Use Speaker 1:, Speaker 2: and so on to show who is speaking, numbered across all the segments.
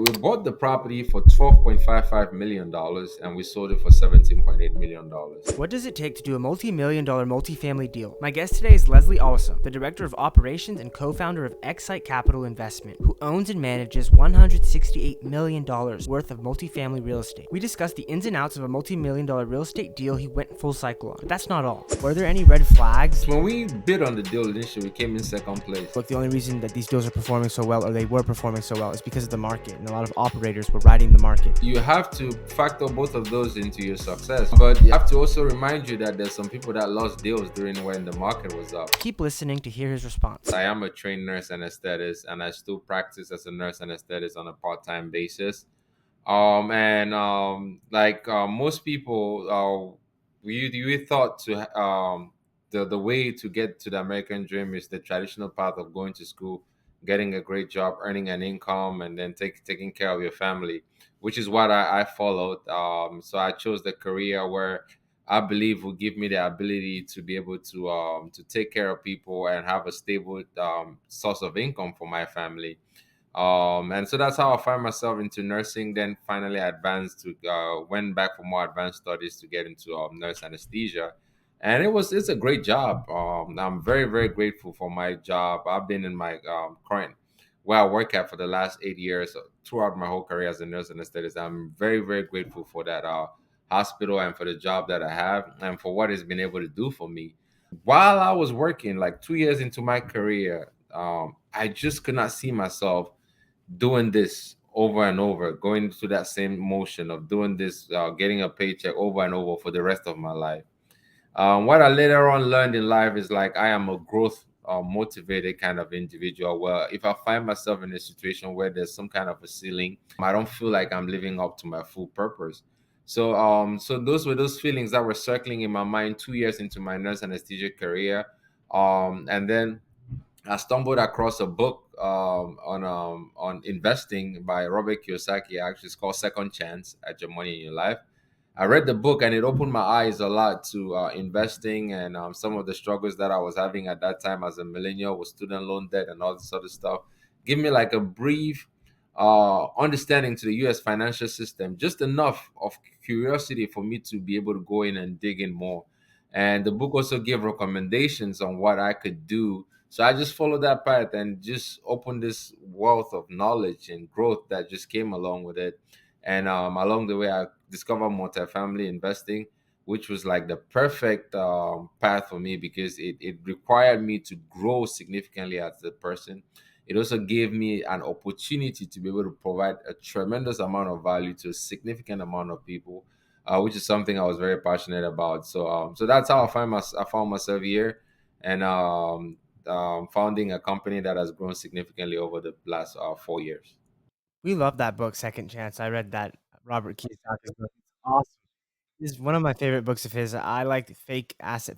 Speaker 1: We bought the property for $12.55 million and we sold it for $17.8 million.
Speaker 2: What does it take to do a multi-million-dollar multifamily deal? My guest today is Leslie Awasom, the Director of Operations and co-founder of XSITE Capital Investment, who owns and manages $168 million worth of multifamily real estate. We discussed the ins and outs of a multi-million-dollar real estate deal he went full cycle on. But that's not all. Were there any red flags?
Speaker 1: When we bid on the deal initially, we came in second place.
Speaker 2: Look, the only reason that these deals are performing so well, or they were performing so well, is because of the market, and a lot of operators were riding the market.
Speaker 1: You have to factor both of those into your success, but you have to also remind you that there's some people that lost deals during when the market was up.
Speaker 2: Keep listening to hear his response.
Speaker 1: I am a trained nurse anesthetist, and I still practice as a nurse anesthetist on a part-time basis. Most people, we thought to the way to get to the American dream is the traditional path of going to school, getting a great job, earning an income, and then taking care of your family, which is what I followed. So I chose the career where I believe will give me the ability to be able to take care of people and have a stable source of income for my family. And so that's how I found myself into nursing. Then finally advanced to went back for more advanced studies to get into nurse anesthesia, and it's a great job. I'm very grateful for my job. I've been in my current where I work at for the last 8 years throughout my whole career as a nurse anesthetist. I'm very grateful for that hospital and for the job that I have and for what it's been able to do for me. While I was working, like 2 years into my career, I just could not see myself doing this over and over, going through that same motion of doing this, getting a paycheck over and over for the rest of my life. What I later on learned in life is like I am a growth motivated kind of individual. Well, if I find myself in a situation where there's some kind of a ceiling, I don't feel like I'm living up to my full purpose. So those were those feelings that were circling in my mind 2 years into my nurse anesthesia career. And then I stumbled across a book on investing by Robert Kiyosaki. Actually, it's called Second Chance at Your Money in Your Life. I read the book and it opened my eyes a lot to investing and some of the struggles that I was having at that time as a millennial with student loan debt and all this other stuff. Give me like a brief understanding to the U.S. financial system, just enough of curiosity for me to be able to go in and dig in more. And the book also gave recommendations on what I could do. So I just followed that path and just opened this wealth of knowledge and growth that just came along with it. And along the way, I discovered multifamily investing, which was like the perfect path for me because it required me to grow significantly as a person. It also gave me an opportunity to be able to provide a tremendous amount of value to a significant amount of people, which is something I was very passionate about. So that's how I found myself here, and founding a company that has grown significantly over the last 4 years.
Speaker 2: We love that book, Second Chance. I read that Robert Kiyosaki's book. It's awesome. This is one of my favorite books of his. I like fake as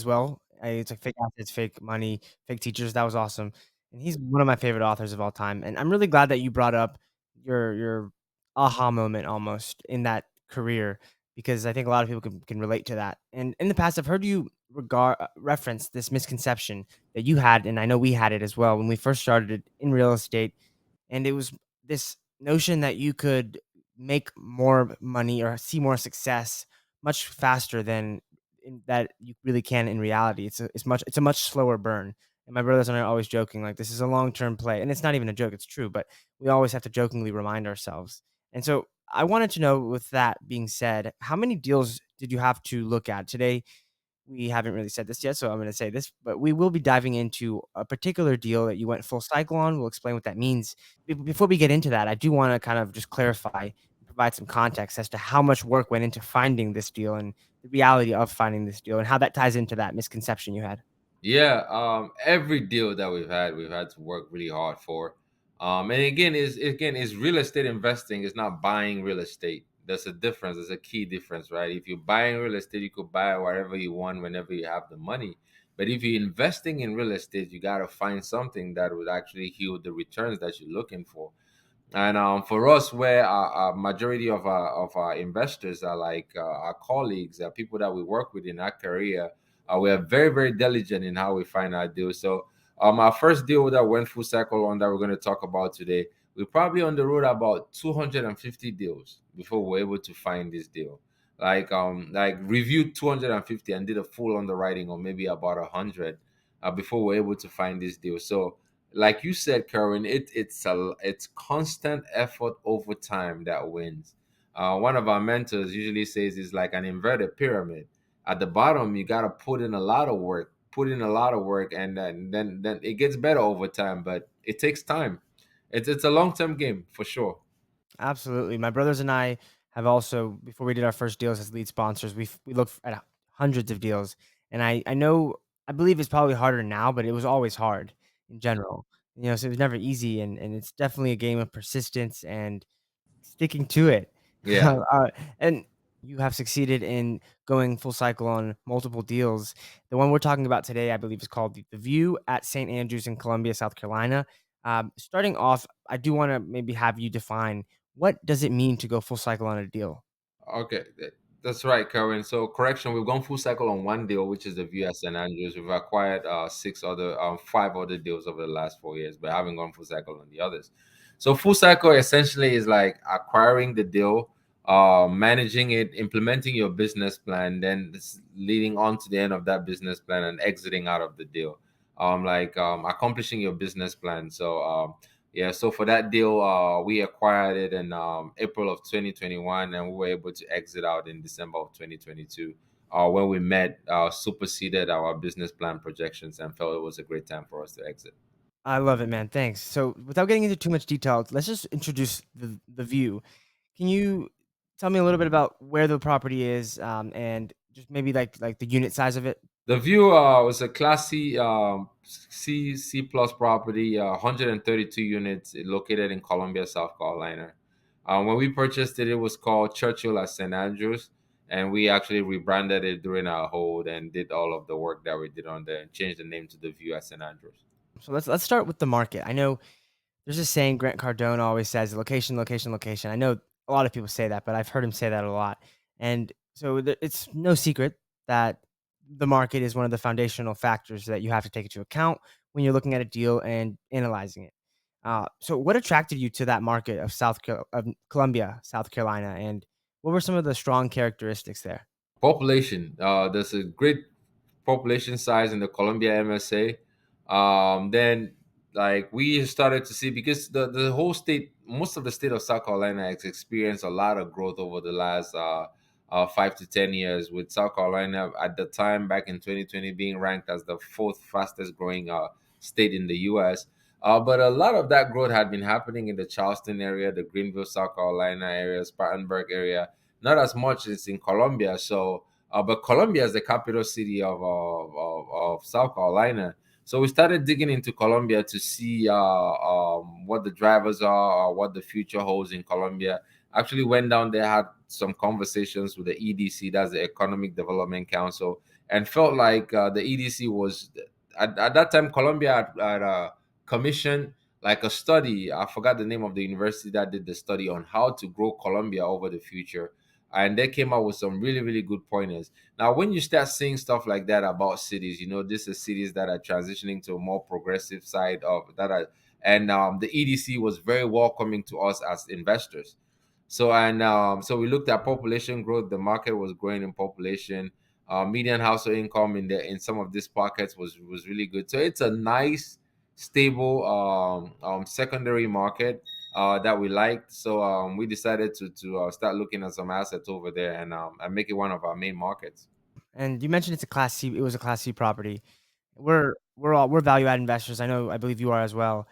Speaker 2: well. It's like fake assets, fake money, fake teachers. That was awesome. And he's one of my favorite authors of all time. And I'm really glad that you brought up your aha moment almost in that career because I think a lot of people can relate to that. And in the past, I've heard you reference this misconception that you had, and I know we had it as well when we first started in real estate. And it was this notion that you could make more money or see more success much faster than that you really can in reality. It's a much slower burn. And my brothers and I are always joking like this is a long term play, and it's not even a joke. It's true, but we always have to jokingly remind ourselves. And so I wanted to know, with that being said, how many deals did you have to look at today? We haven't really said this yet, so I'm going to say this, but we will be diving into a particular deal that you went full cycle on. We'll explain what that means. Before we get into that, I do want to kind of just clarify, provide some context as to how much work went into finding this deal and the reality of finding this deal and how that ties into that misconception you had.
Speaker 1: Yeah, every deal that we've had to work really hard for. And again is real estate investing is not buying real estate. There's a difference. There's a key difference, right? If you're buying real estate, you could buy wherever you want, whenever you have the money. But if you're investing in real estate, you gotta find something that would actually yield the returns that you're looking for. And for us, where our majority of our investors are like our colleagues, people that we work with in our career, we are very diligent in how we find our deals. So our first deal that went full cycle on that we're going to talk about today We probably on the road about 250 deals before we were able to find this deal. Like reviewed 250 and did a full underwriting on maybe about 100 before we were able to find this deal. So like you said, Karen, it's constant effort over time that wins. One of our mentors usually says it's like an inverted pyramid. At the bottom, you gotta put in a lot of work, and then it gets better over time. But it takes time. It's a long term game for sure.
Speaker 2: Absolutely. My brothers and I have also, before we did our first deals as lead sponsors, we looked at hundreds of deals, and I know I believe it's probably harder now, but it was always hard in general. So it was never easy, and it's definitely a game of persistence and sticking to it.
Speaker 1: Yeah.
Speaker 2: And you have succeeded in going full cycle on multiple deals. The one we're talking about today, I believe, is called the View at St. Andrews in Columbia, South Carolina. Starting off, I do want to maybe have you define what does it mean to go full cycle on a deal.
Speaker 1: Okay, that's right, Karen. So correction, we've gone full cycle on one deal, which is the View at St. Andrews. We've acquired five other deals over the last 4 years, but haven't gone full cycle on the others. So full cycle essentially is like acquiring the deal, managing it, implementing your business plan, then leading on to the end of that business plan and exiting out of the deal. Accomplishing your business plan. Yeah, so for that deal, we acquired it in April of 2021, and we were able to exit out in December of 2022. When we met, superseded our business plan projections and felt it was a great time for us to exit.
Speaker 2: I love it, man. Thanks. So, without getting into too much detail, let's just introduce the View. Can you tell me a little bit about where the property is, and just maybe like the unit size of it?
Speaker 1: The View was a Class C, C plus property, 132 units, located in Columbia, South Carolina. When we purchased it, it was called Churchill at St. Andrews, and we actually rebranded it during our hold and did all of the work that we did on there and changed the name to the View at St. Andrews.
Speaker 2: So let's start with the market. I know there's a saying Grant Cardone always says, "Location, location, location." I know a lot of people say that, but I've heard him say that a lot. And so it's no secret that the market is one of the foundational factors that you have to take into account when you're looking at a deal and analyzing it. So what attracted you to that market of Columbia, South Carolina, and what were some of the strong characteristics there?
Speaker 1: Population. There's a great population size in the Columbia MSA. Then like we started to see because the whole state, most of the state of South Carolina has experienced a lot of growth over the last 5 to 10 years. With South Carolina at the time back in 2020 being ranked as the fourth fastest growing state in the U.S. But a lot of that growth had been happening in the Charleston area, the Greenville, South Carolina area, Spartanburg area, not as much as in Columbia. But Columbia is the capital city of South Carolina. So we started digging into Columbia to see what the drivers are, or what the future holds in Columbia. Actually went down there, had some conversations with the EDC, that's the Economic Development Council, and felt like the EDC was at that time Columbia had commissioned like a study. I forgot the name of the university that did the study on how to grow Columbia over the future, and they came out with some really really good pointers. Now when you start seeing stuff like that about cities, this is cities that are transitioning to a more progressive side of that are, and the EDC was very welcoming to us as investors. So we looked at population growth. The market was growing in population. Median household income in some of these pockets was really good. So it's a nice, stable secondary market that we liked. So we decided to start looking at some assets over there and make it one of our main markets.
Speaker 2: And you mentioned it's a Class C. It was a Class C property. We're value add investors. I believe you are as well.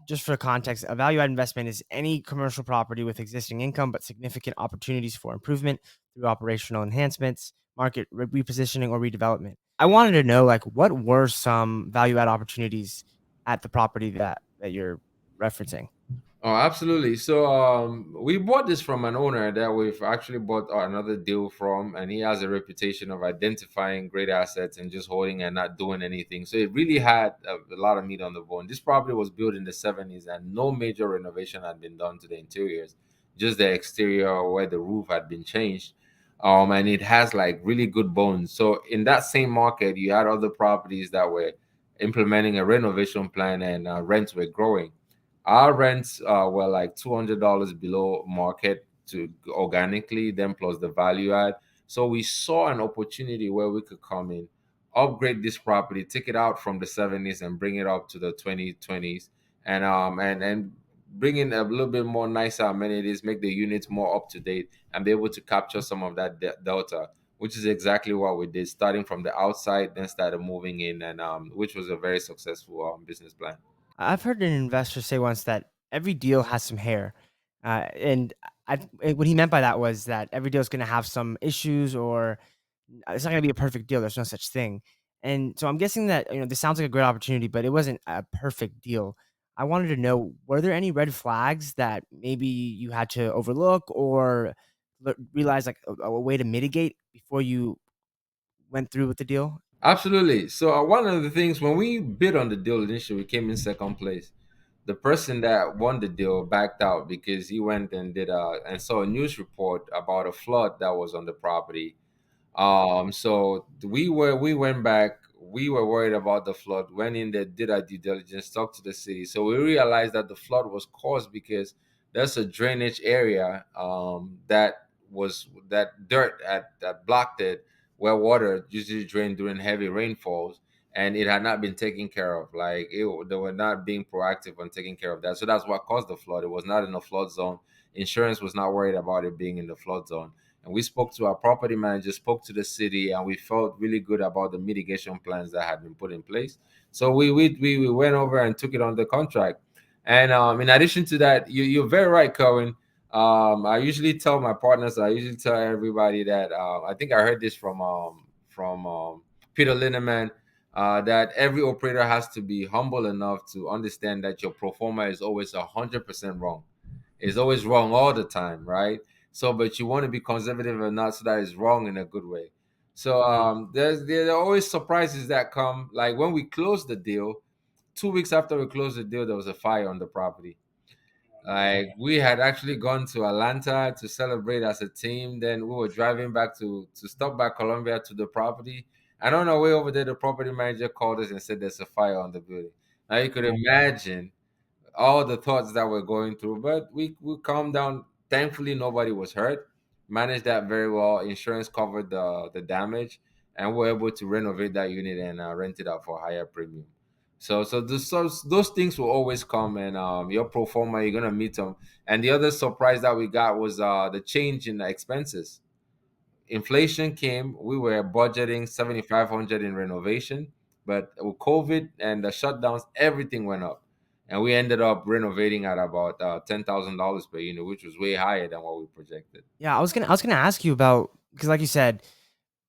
Speaker 2: Just for context, a value add investment is any commercial property with existing income but significant opportunities for improvement through operational enhancements, market repositioning, or redevelopment. I wanted to know, like, what were some value add opportunities at the property that you're referencing?
Speaker 1: Oh, absolutely. So we bought this from an owner that we've actually bought another deal from, and he has a reputation of identifying great assets and just holding and not doing anything. So it really had a lot of meat on the bone. This property was built in the 70s, and no major renovation had been done to the interiors, just the exterior where the roof had been changed. And it has like really good bones. So in that same market, you had other properties that were implementing a renovation plan, and rents were growing. Our rents were like $200 below market to organically, then plus the value add. So we saw an opportunity where we could come in, upgrade this property, take it out from the 70s and bring it up to the 2020s, and bring in a little bit more nicer amenities, make the units more up to date, and be able to capture some of that delta, which is exactly what we did, starting from the outside, then started moving in, and which was a very successful business plan.
Speaker 2: I've heard an investor say once that every deal has some hair, and what he meant by that was that every deal is going to have some issues, or it's not going to be a perfect deal. There's no such thing. And so I'm guessing that this sounds like a great opportunity, but it wasn't a perfect deal. I wanted to know, were there any red flags that maybe you had to overlook or realize like a way to mitigate before you went through with the deal?
Speaker 1: Absolutely. So one of the things when we bid on the deal initially, we came in second place. The person that won the deal backed out because he went and did and saw a news report about a flood that was on the property. So we went back. We were worried about the flood. Went in there, did our due diligence, talked to the city. So we realized that the flood was caused because there's a drainage area that dirt that blocked it, where water usually drained during heavy rainfalls, and it had not been taken care of. They were not being proactive on taking care of that. So that's what caused the flood. It was not in a flood zone. Insurance was not worried about it being in the flood zone, and we spoke to our property manager, spoke to the city, and we felt really good about the mitigation plans that had been put in place. So we went over and took it on the contract. And in addition to that, you're very right, Cohen. I usually tell my partners, I usually tell everybody that I think I heard this from Peter Linneman, that every operator has to be humble enough to understand that your pro forma is always 100% wrong. It's always wrong all the time, right? So, but you want to be conservative enough so that it's wrong in a good way. So, there are always surprises that come. Like when we closed the deal, 2 weeks after we closed the deal, there was a fire on the property. Like we had actually gone to Atlanta to celebrate as a team. Then we were driving back to stop by Colombia to the property. And on our way over there, the property manager called us and said there's a fire on the building. Now you could imagine all the thoughts that we're going through, but we calmed down. Thankfully, nobody was hurt. Managed that very well. Insurance covered the damage, and we're able to renovate that unit and rent it out for a higher premium. So those things will always come, and your pro forma, you're gonna meet them. And the other surprise that we got was the change in the expenses. Inflation came. We were budgeting 7,500 in renovation, but with COVID and the shutdowns, everything went up, and we ended up renovating at about $10,000 per unit, which was way higher than what we projected.
Speaker 2: Yeah, I was gonna ask you about, because like you said,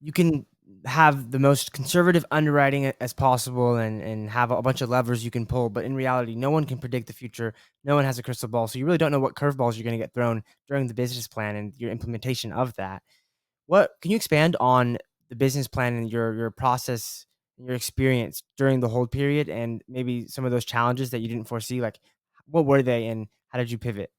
Speaker 2: you can have the most conservative underwriting as possible and have a bunch of levers you can pull, but in reality, no one can predict the future. No one has a crystal ball, so you really don't know what curveballs you're going to get thrown during the business plan and your implementation of that. What can you expand on the business plan and your process and your experience during the hold period, and maybe some of those challenges that you didn't foresee? Like, what were they, and how did you pivot?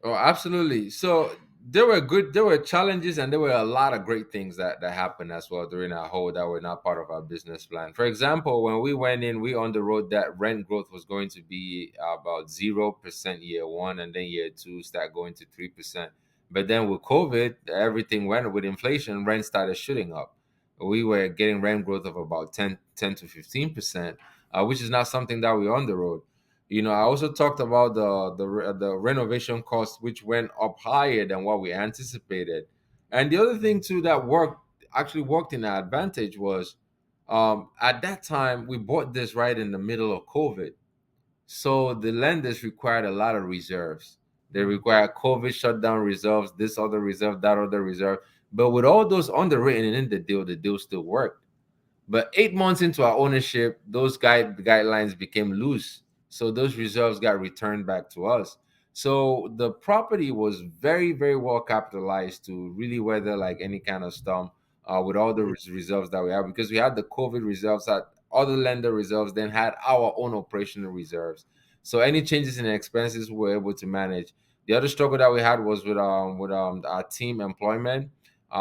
Speaker 1: Oh, absolutely. So there were challenges, and there were a lot of great things that happened as well during our hold that were not part of our business plan. For example, when we went in, we on the road that rent growth was going to be about 0% year one, and then year two start going to 3%. But then with COVID, everything went with inflation, rent started shooting up. We were getting rent growth of about 10 to 15%, which is not something that we on the road. I also talked about the renovation costs, which went up higher than what we anticipated. And the other thing too that worked in our advantage was, at that time we bought this right in the middle of COVID, so the lenders required a lot of reserves. They required COVID shutdown reserves, this other reserve, that other reserve. But with all those underwritten in the deal still worked. But 8 months into our ownership, those guidelines became loose. So those reserves got returned back to us. So the property was very, very well capitalized to really weather like any kind of storm, with all the reserves that we have, because we had the COVID reserves, had other lender reserves, then had our own operational reserves. So any changes in expenses we were able to manage. The other struggle that we had was with our team employment.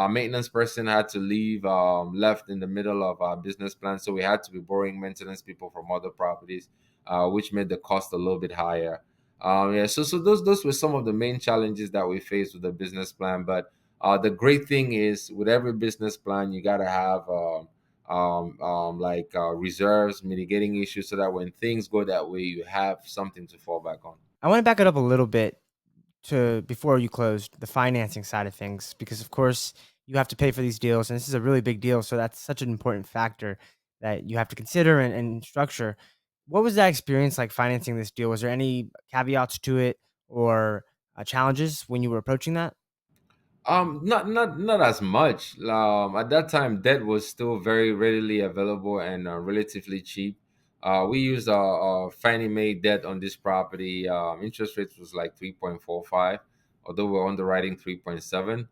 Speaker 1: Maintenance person had to leave, left in the middle of our business plan, so we had to be borrowing maintenance people from other properties, which made the cost a little bit higher. Yeah, so those were some of the main challenges that we faced with the business plan. But the great thing is, with every business plan, you gotta have reserves, mitigating issues, so that when things go that way, you have something to fall back on.
Speaker 2: I wanna back it up a little bit to before you closed, the financing side of things, because of course you have to pay for these deals, and this is a really big deal. So that's such an important factor that you have to consider and structure. What was that experience like financing this deal? Was there any caveats to it or challenges when you were approaching that?
Speaker 1: Not as much. At that time, debt was still very readily available and relatively cheap. We used Fannie Mae debt on this property. Interest rates was like 3.45, although we're underwriting 3.7.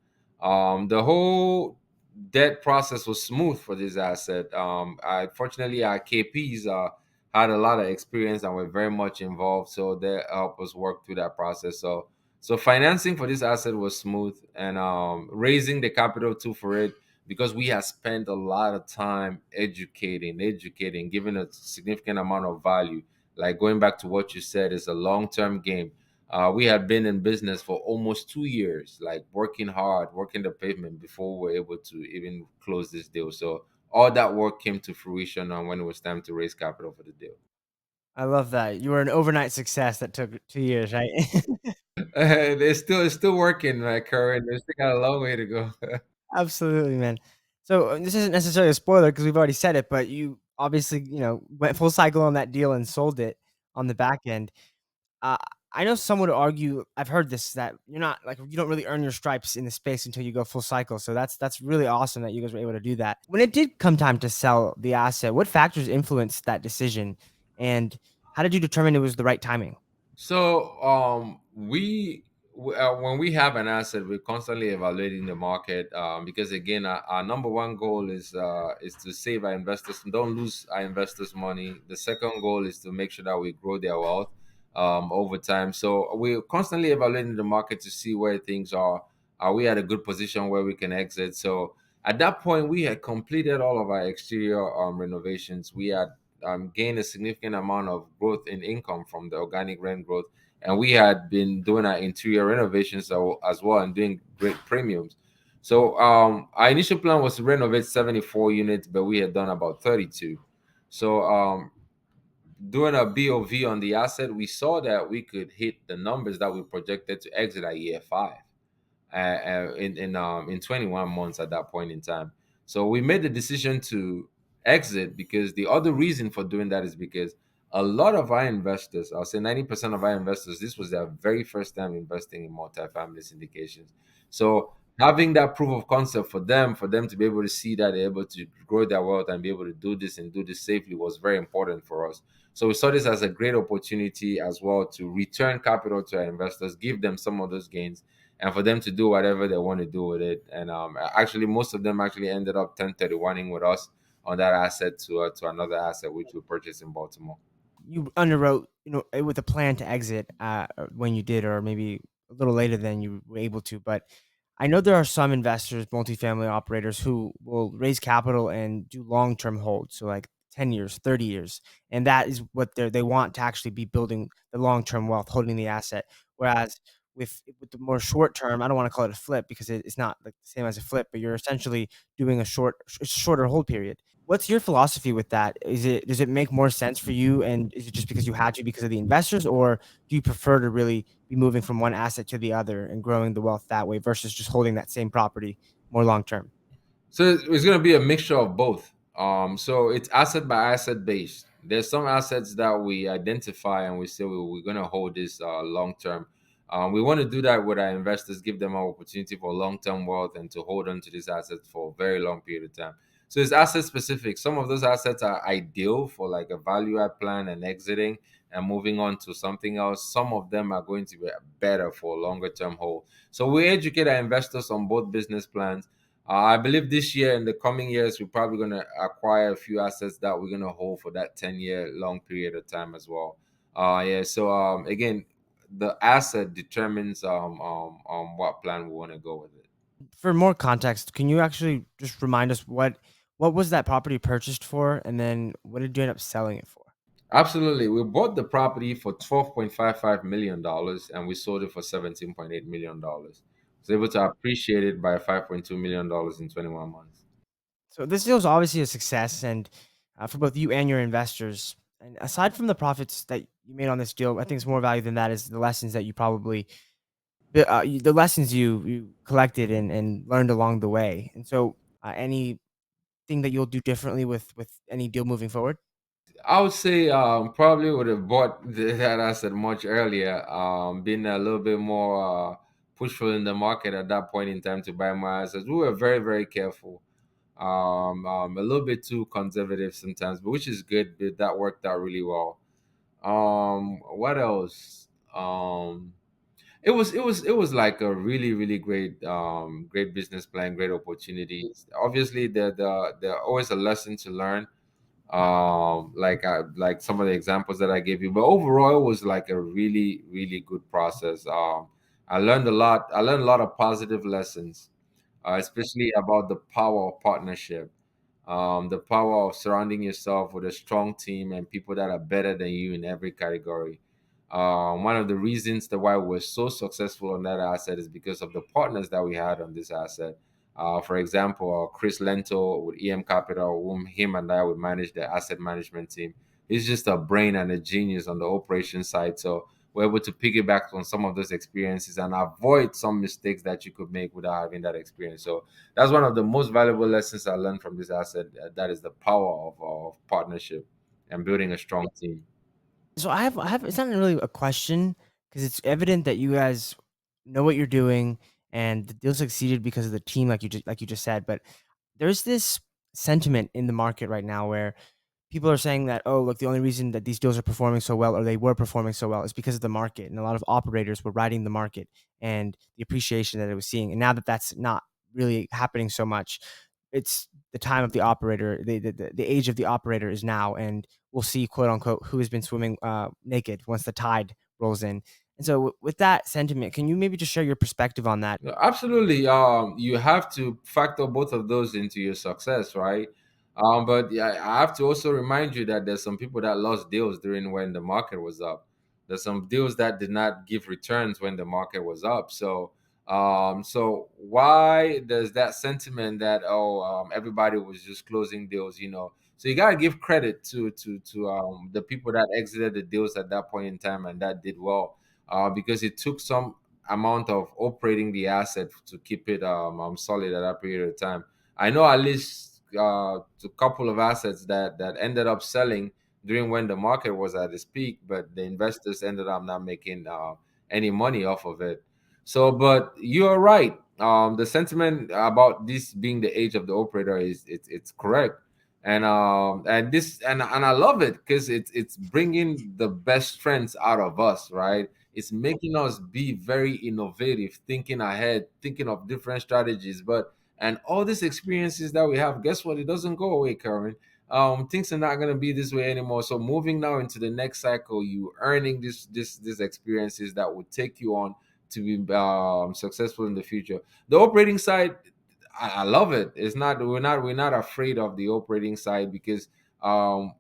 Speaker 1: The whole debt process was smooth for this asset. Fortunately, our KPs had a lot of experience and were very much involved, so they helped us work through that process. So financing for this asset was smooth, and raising the capital too for it, because we had spent a lot of time educating, giving a significant amount of value. Like going back to what you said, is a long-term game. We had been in business for almost 2 years, like working hard, working the pavement before we were able to even close this deal. So all that work came to fruition on when it was time to raise capital for the deal.
Speaker 2: I love that. You were an overnight success that took 2 years, right?
Speaker 1: It's still working, my current. They still got a long way to go.
Speaker 2: Absolutely, man. So, this isn't necessarily a spoiler because we've already said it, but you obviously, went full cycle on that deal and sold it on the back end. Uh, I know some would argue, I've heard this, that you're not like, you don't really earn your stripes in the space until you go full cycle. So that's really awesome that you guys were able to do that. When it did come time to sell the asset, what factors influenced that decision? And how did you determine it was the right timing?
Speaker 1: So when we have an asset, we're constantly evaluating the market, because again, our number one goal is to save our investors and don't lose our investors' money. The second goal is to make sure that we grow their wealth over time. So we're constantly evaluating the market to see where things are. Are we at a good position where we can exit? So at that point, we had completed all of our exterior renovations. We had gained a significant amount of growth in income from the organic rent growth, and we had been doing our interior renovations as well and doing great premiums. So our initial plan was to renovate 74 units, but we had done about 32. So doing a BOV on the asset, we saw that we could hit the numbers that we projected to exit at year 5 in 21 months at that point in time. So we made the decision to exit, because the other reason for doing that is because a lot of our investors, I'll say 90% of our investors, this was their very first time investing in multifamily syndications. So having that proof of concept for them to be able to see that they're able to grow their wealth and be able to do this and do this safely was very important for us. So we saw this as a great opportunity as well to return capital to our investors, give them some of those gains, and for them to do whatever they want to do with it. And actually, most of them actually ended up 1031ing with us on that asset to another asset which we purchased in Baltimore.
Speaker 2: You underwrote, with a plan to exit when you did, or maybe a little later than you were able to. But I know there are some investors, multifamily operators, who will raise capital and do long term holds. So, like 10 years, 30 years. And that is what they want to actually be building the long term wealth, holding the asset. Whereas with the more short term, I don't want to call it a flip because it's not like the same as a flip, but you're essentially doing shorter hold period. What's your philosophy with that? Does it make more sense for you, and is it just because you had to because of the investors, or do you prefer to really be moving from one asset to the other and growing the wealth that way versus just holding that same property more long term?
Speaker 1: So it's going to be a mixture of both. So it's asset by asset based. There's some assets that we identify and we say we're going to hold this long term. We want to do that with our investors, give them an opportunity for long term wealth and to hold on to these assets for a very long period of time. So it's asset specific. Some of those assets are ideal for like a value add plan and exiting and moving on to something else. Some of them are going to be better for a longer term hold. So we educate our investors on both business plans. I believe this year and the coming years, we're probably going to acquire a few assets that we're going to hold for that 10-year long period of time as well. Yeah. So again, the asset determines what plan we want to go with it.
Speaker 2: For more context, can you actually just remind us what was that property purchased for, and then what did you end up selling it for?
Speaker 1: Absolutely. We bought the property for $12.55 million and we sold it for $17.8 million. Was able to appreciate it by $5.2 million in 21 months.
Speaker 2: So this deal is obviously a success, and for both you and your investors. And aside from the profits that you made on this deal, I think it's more value than that is the lessons that you probably the lessons you collected and learned along the way. And so, anything that you'll do differently with any deal moving forward?
Speaker 1: I would say probably would have bought that asset much earlier, been a little bit more pushful in the market at that point in time to buy my assets. We were very, very careful, a little bit too conservative sometimes, but which is good. But that worked out really well. What else? It was like a really, really great great business plan, great opportunities. Obviously, there always a lesson to learn, like some of the examples that I gave you, but overall it was like a really, really good process. I learned a lot of positive lessons, especially about the power of partnership, the power of surrounding yourself with a strong team and people that are better than you in every category. One of the reasons that why we're so successful on that asset is because of the partners that we had on this asset. For example, Chris Lento with EM Capital, whom him and I would manage the asset management team. He's just a brain and a genius on the operation side. So we're able to piggyback on some of those experiences and avoid some mistakes that you could make without having that experience. So that's one of the most valuable lessons I learned from this asset. That is the power of partnership and building a strong team.
Speaker 2: So I have it's not really a question because it's evident that you guys know what you're doing and the deal succeeded because of the team, like you just said. But there's this sentiment in the market right now where people are saying that, oh, look, the only reason that these deals are performing so well or they were performing so well is because of the market. And a lot of operators were riding the market and the appreciation that it was seeing. And now that that's not really happening so much, it's the time of the operator, the age of the operator is now. And we'll see, quote unquote, who has been swimming naked once the tide rolls in. And so, with that sentiment, can you maybe just share your perspective on that?
Speaker 1: Yeah, absolutely. You have to factor both of those into your success, right? But yeah, I have to also remind you that there's some people that lost deals during when the market was up. There's some deals that did not give returns when the market was up. So why does that sentiment that everybody was just closing deals? So you gotta give credit to the people that exited the deals at that point in time and that did well, because it took some amount of operating the asset to keep it solid at that period of time. I know at least a couple of assets that ended up selling during when the market was at its peak, but the investors ended up not making any money off of it. So, but you're right. The sentiment about this being the age of the operator is it's correct, and I love it because it's bringing the best strengths out of us, right? It's making us be very innovative, thinking ahead, thinking of different strategies. But and all these experiences that we have, guess what? It doesn't go away, Karen. Things are not gonna be this way anymore. So moving now into the next cycle, you earning these experiences that will take you on to be successful in the future. The operating side, I love it. It's not we're not afraid of the operating side because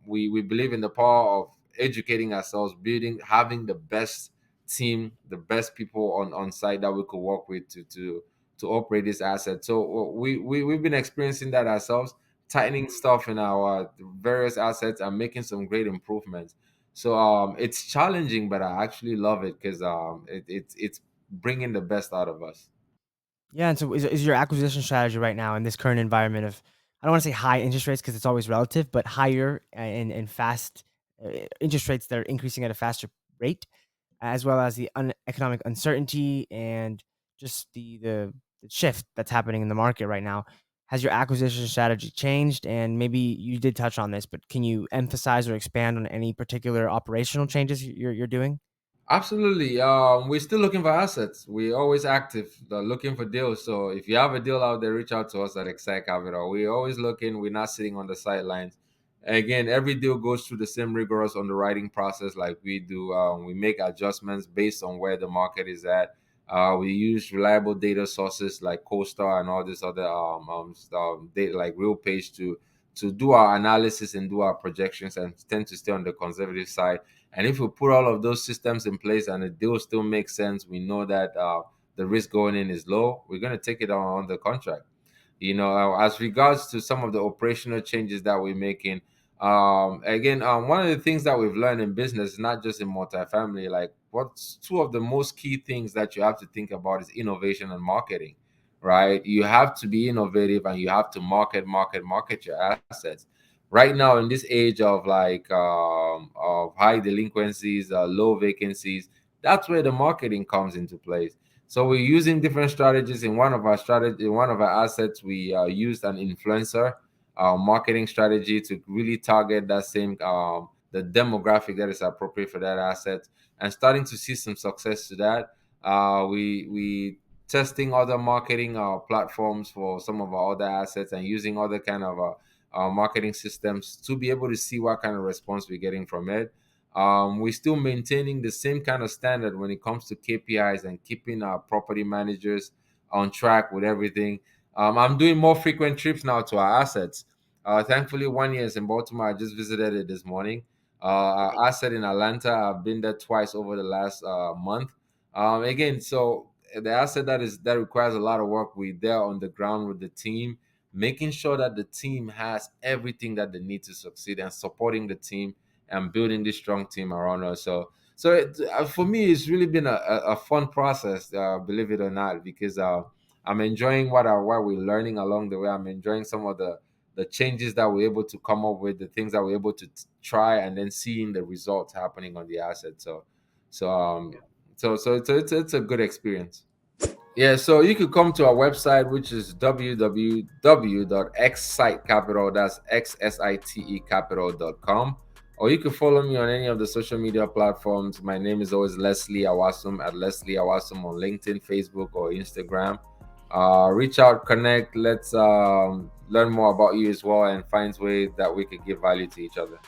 Speaker 1: we believe in the power of educating ourselves, building, having the best team, the best people on site that we could work with to operate this asset. So we've been experiencing that ourselves, tightening stuff in our various assets and making some great improvements. So it's challenging, but I actually love it because it's bringing the best out of us.
Speaker 2: Yeah, and so is your acquisition strategy right now in this current environment of, I don't want to say high interest rates because it's always relative, but higher and fast interest rates that are increasing at a faster rate, as well as the economic uncertainty and just the shift that's happening in the market right now. Has your acquisition strategy changed? And maybe you did touch on this, but can you emphasize or expand on any particular operational changes you're doing?
Speaker 1: Absolutely. We're still looking for assets. We're always active, looking for deals. So if you have a deal out there, reach out to us at XSITE Capital. We're always looking. We're not sitting on the sidelines. Again, every deal goes through the same rigorous underwriting process like we do. We make adjustments based on where the market is at. We use reliable data sources like CoStar and all this other data like RealPage to do our analysis and do our projections and tend to stay on the conservative side. And if we put all of those systems in place and the deal still makes sense, we know that the risk going in is low, we're going to take it on the contract. As regards to some of the operational changes that we're making, again, one of the things that we've learned in business, not just in multifamily, like what's two of the most key things that you have to think about is innovation and marketing, right? You have to be innovative and you have to market your assets. Right now, in this age of of high delinquencies, low vacancies, that's where the marketing comes into place. So we're using different strategies. In one of our assets, we used an influencer marketing strategy to really target that same the demographic that is appropriate for that asset, and starting to see some success to that. We testing other marketing platforms for some of our other assets and using other kind of marketing systems to be able to see what kind of response we're getting from it. We're still maintaining the same kind of standard when it comes to KPIs and keeping our property managers on track with everything. I'm doing more frequent trips now to our assets. Thankfully, one year is in Baltimore. I just visited it this morning. Our asset in Atlanta, I've been there twice over the last month. Again, so the asset that requires a lot of work, we're there on the ground with the team, making sure that the team has everything that they need to succeed and supporting the team and building this strong team around us. For me, it's really been a fun process, believe it or not, because I'm enjoying what we're learning along the way. I'm enjoying some of the changes that we're able to come up with, the things that we're able to try, and then seeing the results happening on the asset. So um, it's a good experience. Yeah, so you could come to our website, which is www.xsitecapital, that's XSITE capital.com. Or you can follow me on any of the social media platforms. My name is always Leslie Awasom, at Leslie Awasom on LinkedIn, Facebook, or Instagram. Reach out, connect. Let's learn more about you as well and find ways that we could give value to each other.